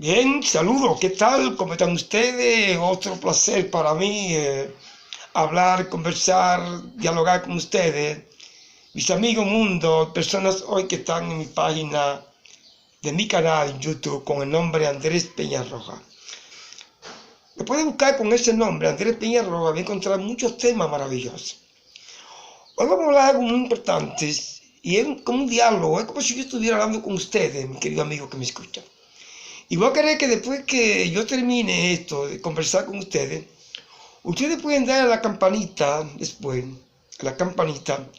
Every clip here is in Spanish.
Bien, saludos, ¿qué tal? ¿Cómo están ustedes? Otro placer para mí hablar, conversar, dialogar con ustedes. Mis amigos mundo, personas hoy que están en mi página de mi canal en YouTube con el nombre Andrés Peñarroja. Me pueden buscar con ese nombre, Andrés Peñarroja, voy a encontrar muchos temas maravillosos. Hoy vamos a hablar de algo muy importante y es como un diálogo, es como si yo estuviera hablando con ustedes, mi querido amigo que me escuchan. Y voy a querer que después que yo termine esto de conversar con ustedes pueden dar a la campanita después, a la campanita,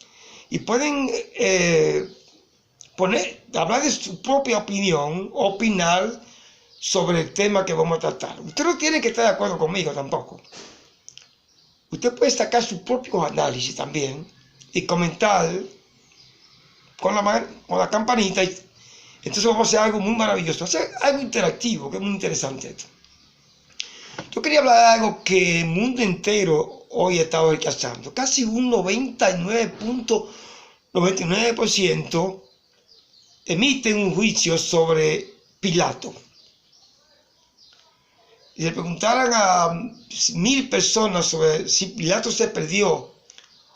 y pueden hablar de su propia opinión, opinar sobre el tema que vamos a tratar. Usted no tiene que estar de acuerdo conmigo tampoco. Usted puede sacar sus propios análisis también y comentar con la campanita. Entonces vamos a hacer algo muy maravilloso, hacer algo interactivo, que es muy interesante esto. Yo quería hablar de algo que el mundo entero hoy ha estado rechazando. Casi un 99.99% emiten un juicio sobre Pilato. Si le preguntaran a 1000 personas sobre si Pilato se perdió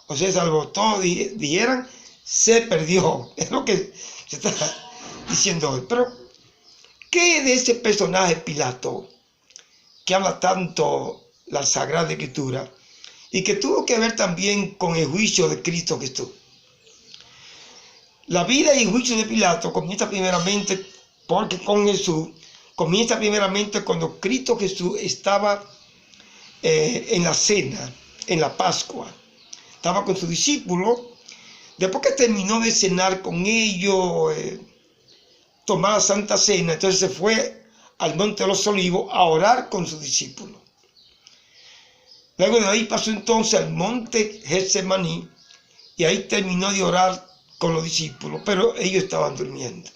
o se salvó, todos dijeran se perdió. Es lo que se está diciendo hoy. Pero, ¿qué de ese personaje Pilato que habla tanto la Sagrada Escritura y que tuvo que ver también con el juicio de Cristo Jesús? La vida y el juicio de Pilato comienza primeramente porque con Jesús, comienza primeramente cuando Cristo Jesús estaba en la cena, en la Pascua. Estaba con sus discípulos. Después que terminó de cenar con ellos, tomar la Santa Cena, entonces se fue al Monte de los Olivos a orar con sus discípulos. Luego de ahí pasó entonces al Monte Getsemaní y ahí terminó de orar con los discípulos, pero ellos estaban durmiendo.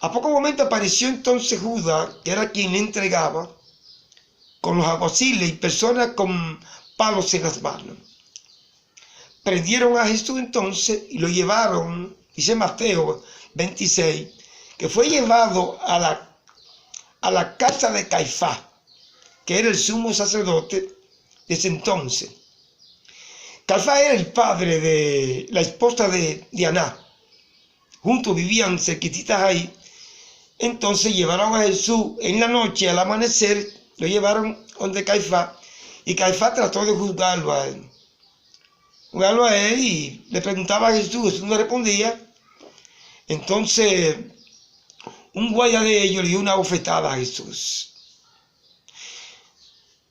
A poco momento apareció entonces Judas, que era quien le entregaba, con los alguaciles y personas con palos en las manos. Prendieron a Jesús entonces y lo llevaron, dice Mateo 26, que fue llevado a la casa de Caifás, que era el sumo sacerdote de ese entonces. Caifás era el padre de la esposa de Aná. Juntos vivían cerquititas ahí. Entonces llevaron a Jesús en la noche, al amanecer, lo llevaron donde Caifás, y Caifás trató de juzgarlo a él. Y le preguntaba a Jesús, Jesús no respondía. Entonces un guardia de ellos le dio una bofetada a Jesús.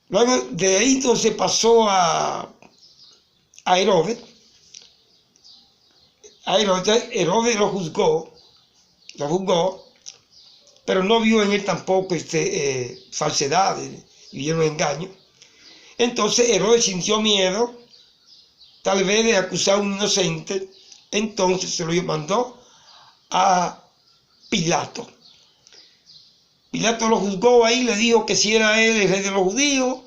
Luego de ahí entonces pasó a Herodes. Herodes lo juzgó, pero no vio en él tampoco falsedades y un engaño. Entonces Herodes sintió miedo, tal vez de acusar a un inocente, entonces se lo mandó a Pilato. Pilato lo juzgó ahí, le dijo que si era él el rey de los judíos.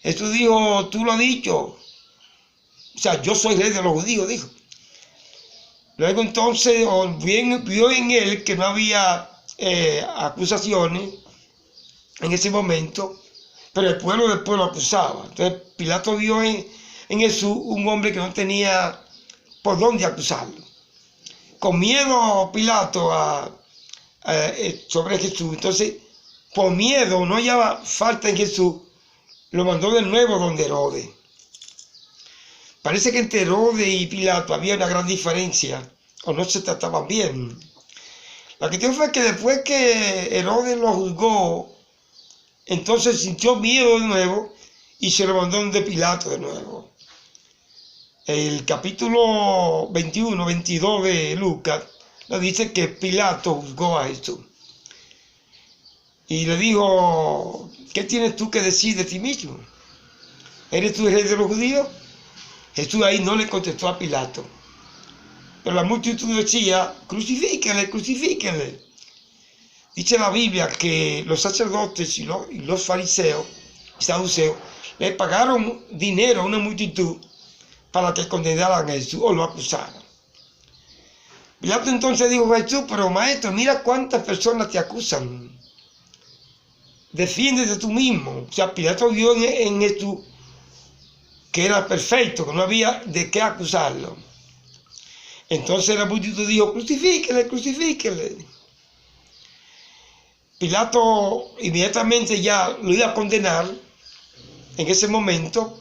Jesús dijo, tú lo has dicho. O sea, yo soy rey de los judíos, dijo. Luego entonces vio en él que no había acusaciones en ese momento, pero el pueblo después lo acusaba. Entonces Pilato vio en Jesús un hombre que no tenía por dónde acusarlo. Con miedo Pilato sobre Jesús, entonces por miedo, no hallaba falta en Jesús, lo mandó de nuevo donde Herodes. Parece que entre Herodes y Pilato había una gran diferencia, o no se trataban bien. La cuestión fue que después que Herodes lo juzgó, entonces sintió miedo de nuevo y se lo mandó donde Pilato de nuevo. El capítulo 21, 22 de Lucas nos dice que Pilato juzgó a Jesús. Y le dijo, ¿qué tienes tú que decir de ti mismo? ¿Eres tú el rey de los judíos? Jesús ahí no le contestó a Pilato. Pero la multitud decía, crucifíquenle, crucifíquenle. Dice la Biblia que los sacerdotes y los fariseos y saduceos le pagaron dinero a una multitud para que condenaran a Jesús o lo acusaran. Pilato entonces dijo a Jesús, pero maestro, mira cuántas personas te acusan. Defiéndete tú mismo. O sea, Pilato vio en Jesús que era perfecto, que no había de qué acusarlo. Entonces la multitud dijo, crucifíquele, crucifíquele. Pilato inmediatamente ya lo iba a condenar en ese momento,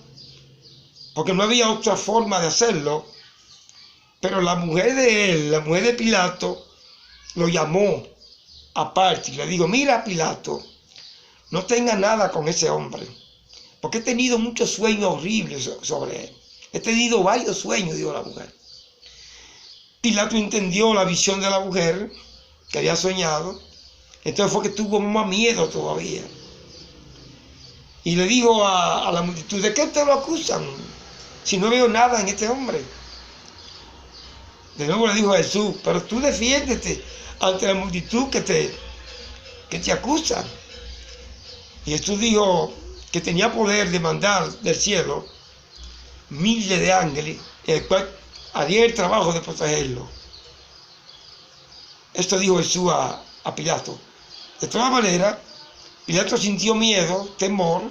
porque no había otra forma de hacerlo. Pero la mujer de él, la mujer de Pilato, lo llamó aparte y le dijo, mira Pilato, no tenga nada con ese hombre, porque he tenido muchos sueños horribles sobre él. He tenido varios sueños, dijo la mujer. Pilato entendió la visión de la mujer que había soñado, entonces fue que tuvo más miedo todavía. Y le dijo a la multitud, ¿de qué te lo acusan? Si no veo nada en este hombre. De nuevo le dijo a Jesús, pero tú defiéndete ante la multitud que te acusa. Y Jesús dijo que tenía poder de mandar del cielo miles de ángeles, el cual haría el trabajo de protegerlo. Esto dijo Jesús a Pilato. De todas maneras, Pilato sintió miedo, temor,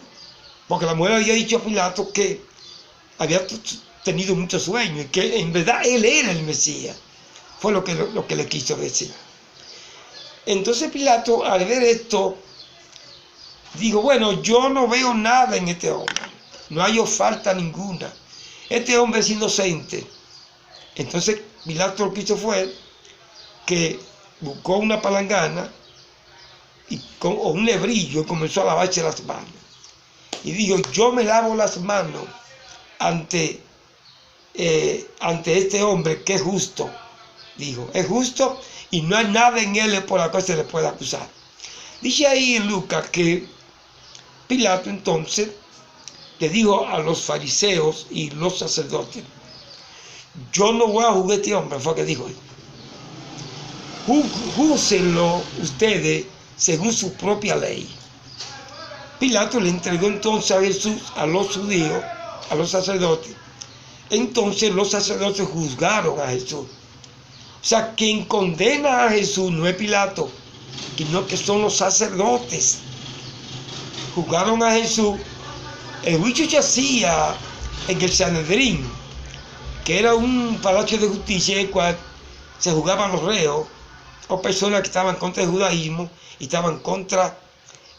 porque la mujer había dicho a Pilato que había tenido muchos sueños y que en verdad él era el Mesías. Fue lo que le quiso decir. Entonces Pilato, al ver esto, dijo, bueno, yo no veo nada en este hombre, no hay falta ninguna, este hombre es inocente. Entonces Pilato lo que hizo fue que buscó una palangana o un lebrillo y comenzó a lavarse las manos. Y dijo, yo me lavo las manos ante este hombre que es justo. Dijo, es justo y no hay nada en él por la cual se le pueda acusar. Dice ahí en Lucas que Pilato entonces le dijo a los fariseos y los sacerdotes, yo no voy a juzgar a este hombre, fue que dijo él. Júguenlo ustedes según su propia ley. Pilato le entregó entonces a Jesús a los judíos, a los sacerdotes. Entonces los sacerdotes juzgaron a Jesús. O sea, quien condena a Jesús no es Pilato, sino que son los sacerdotes. Juzgaron a Jesús. El juicio se hacía en el Sanedrín, que era un palacio de justicia en el cual se juzgaban los reos o personas que estaban contra el judaísmo y estaban contra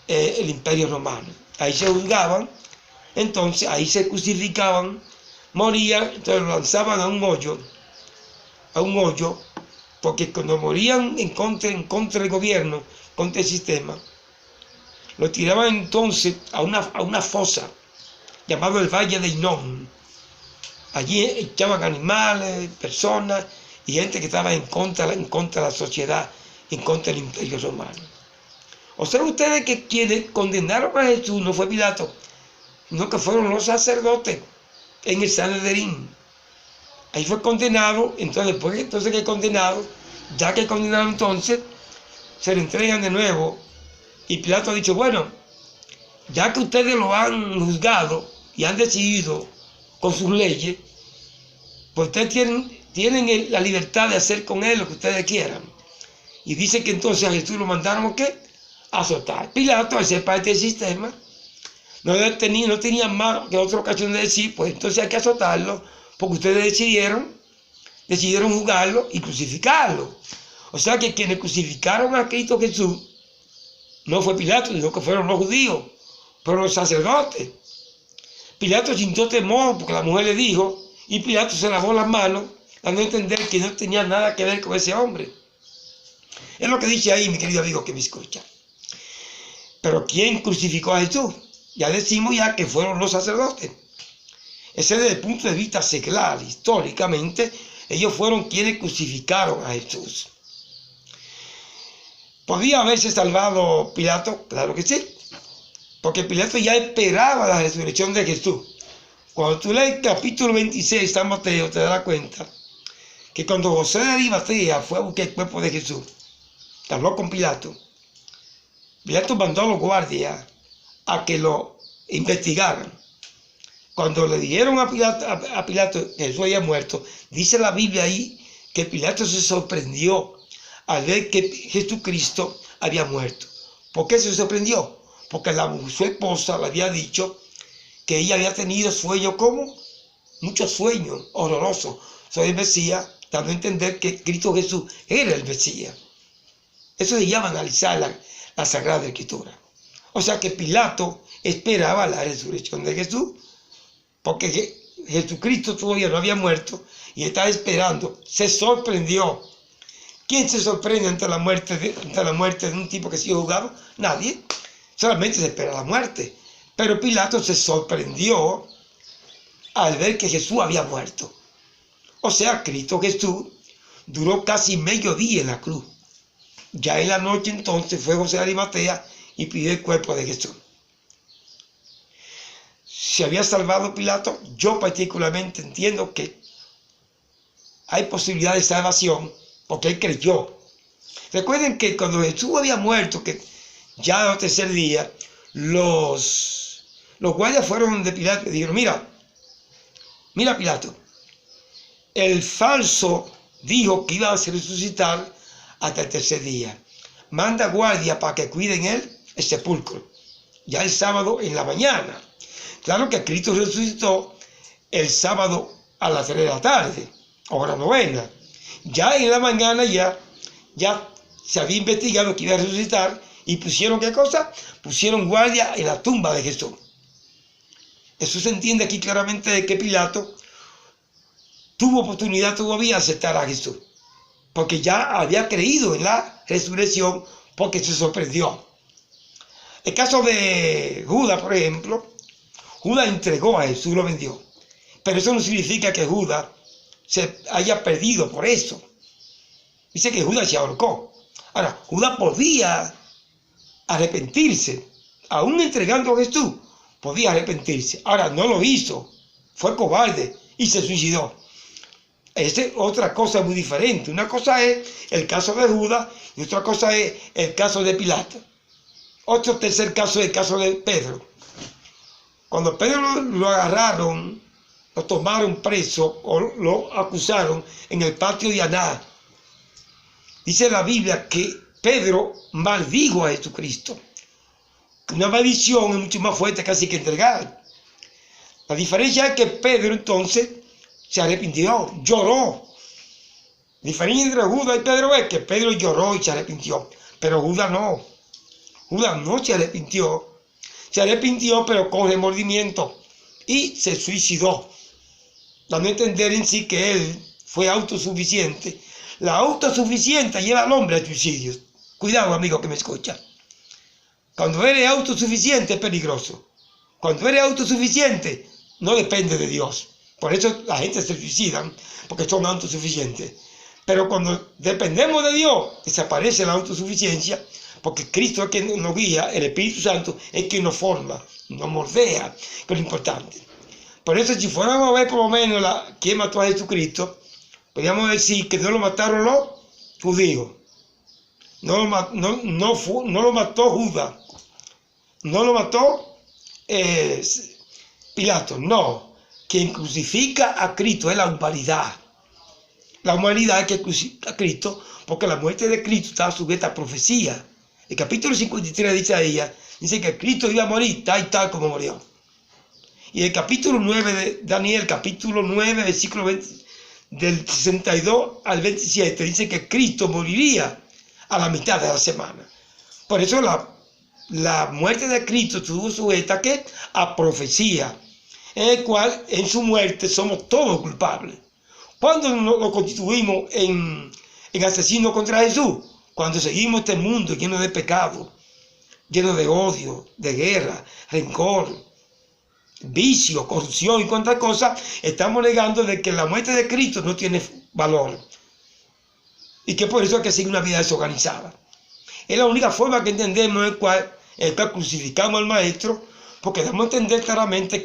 el imperio romano. Ahí se juzgaban, entonces ahí se crucificaban, morían, entonces lo lanzaban a un hoyo, porque cuando morían en contra del gobierno, contra el sistema, lo tiraban entonces a una fosa llamado el Valle de Hinnom. Allí echaban animales, personas y gente que estaba en contra de la sociedad, en contra del imperio romano. O sea, ustedes que quienes condenaron a Jesús no fue Pilato, sino que fueron los sacerdotes en el Sanedrín. Ahí fue condenado, entonces después que condenado, ya que condenado entonces, se le entregan de nuevo. Y Pilato ha dicho, bueno, ya que ustedes lo han juzgado y han decidido con sus leyes, pues ustedes tienen la libertad de hacer con él lo que ustedes quieran. Y dice que entonces a Jesús lo mandaron, ¿qué? A azotar. Pilato, al ser parte del sistema, no tenía más que otra ocasión de decir, pues entonces hay que azotarlo, porque ustedes decidieron juzgarlo y crucificarlo. O sea que quienes crucificaron a Cristo Jesús no fue Pilato, sino que fueron los judíos, fueron los sacerdotes. Pilato sintió temor porque la mujer le dijo, y Pilato se lavó las manos, dando a entender que no tenía nada que ver con ese hombre. Es lo que dice ahí, mi querido amigo que me escucha. Pero ¿quién crucificó a Jesús? Ya decimos ya que fueron los sacerdotes. Ese desde el punto de vista secular, históricamente, ellos fueron quienes crucificaron a Jesús. ¿Podía haberse salvado Pilato? Claro que sí, porque Pilato ya esperaba la resurrección de Jesús. Cuando tú lees el capítulo 26 de San Mateo, te das cuenta que cuando José de Arimatea fue a buscar el cuerpo de Jesús, habló con Pilato, Pilato mandó a los guardias a que lo investigaran. Cuando le dijeron a Pilato que Jesús había muerto, dice la Biblia ahí que Pilato se sorprendió al ver que Jesucristo había muerto. ¿Por qué se sorprendió? Porque su esposa le había dicho que ella había tenido sueños como muchos sueños horrorosos sobre el Mesías, dando a entender que Cristo Jesús era el Mesías. Eso se llama analizar la Sagrada Escritura. O sea que Pilato esperaba la resurrección de Jesús, porque Jesucristo todavía no había muerto y estaba esperando. Se sorprendió. ¿Quién se sorprende ante la muerte de un tipo que ha sido juzgado? Nadie. Solamente se espera la muerte. Pero Pilato se sorprendió al ver que Jesús había muerto. O sea, Cristo Jesús duró casi medio día en la cruz. Ya en la noche entonces fue José de Arimatea y pidió el cuerpo de Jesús. ¿Se había salvado Pilato? Yo particularmente entiendo que hay posibilidad de salvación porque él creyó. Recuerden que cuando Jesús había muerto, que ya el tercer día, los guardias fueron de Pilato y dijeron, mira Pilato, el falso dijo que iba a resucitar hasta el tercer día. Manda guardia para que cuiden el sepulcro. Ya el sábado en la mañana. Claro que Cristo resucitó el sábado a las 3 de la tarde, hora novena. Ya en la mañana ya se había investigado que iba a resucitar y pusieron, ¿qué cosa? Pusieron guardia en la tumba de Jesús. Eso se entiende aquí claramente de que Pilato tuvo oportunidad todavía de aceptar a Jesús, porque ya había creído en la resurrección, porque se sorprendió. El caso de Judas, por ejemplo, Judas entregó a Jesús y lo vendió. Pero eso no significa que Judas se haya perdido por eso. Dice que Judas se ahorcó. Ahora, Judas podía arrepentirse. Aún entregando a Jesús, podía arrepentirse. Ahora, no lo hizo. Fue cobarde y se suicidó. Esa es otra cosa muy diferente. Una cosa es el caso de Judas y otra cosa es el caso de Pilato. Otro tercer caso es el caso de Pedro. Cuando Pedro lo agarraron, lo tomaron preso o lo acusaron en el patio de Anás, dice la Biblia que Pedro maldijo a Jesucristo. Una maldición es mucho más fuerte casi que entregar. La diferencia es que Pedro entonces se arrepintió, lloró. La diferencia entre Judas y Pedro es que Pedro lloró y se arrepintió, pero Judas no. Judas no se arrepintió. Se arrepintió, pero con remordimiento, y se suicidó, dando a entender en sí que él fue autosuficiente. La autosuficiencia lleva al hombre al suicidio. Cuidado, amigo que me escucha. Cuando eres autosuficiente es peligroso. Cuando eres autosuficiente no depende de Dios. Por eso la gente se suicida, porque son autosuficientes. Pero cuando dependemos de Dios, desaparece la autosuficiencia, porque Cristo es quien nos guía, el Espíritu Santo es quien nos forma, nos moldea, que es lo importante. Por eso, si fuéramos a ver por lo menos quién mató a Jesucristo, podríamos decir que no lo mataron los judíos, no lo mató Judas, no lo mató Pilato, no. Quien crucifica a Cristo es la humanidad. La humanidad es que crucifica a Cristo, porque la muerte de Cristo estaba sujeta a profecía. El capítulo 53 de Isaías dice que Cristo iba a morir tal y tal como murió. Y el capítulo 9 de Daniel, capítulo 9, versículo 20, del 62 al 27, dice que Cristo moriría a la mitad de la semana. Por eso la muerte de Cristo estuvo sujeta a profecía, en el cual en su muerte somos todos culpables. ¿Cuándo nos constituimos en asesinos contra Jesús? Cuando seguimos este mundo lleno de pecado, lleno de odio, de guerra, rencor, vicio, corrupción y cuantas cosas, estamos negando de que la muerte de Cristo no tiene valor. Y que por eso hay que seguir una vida desorganizada. Es la única forma que entendemos en el cual crucificamos al Maestro, porque damos a entender claramente que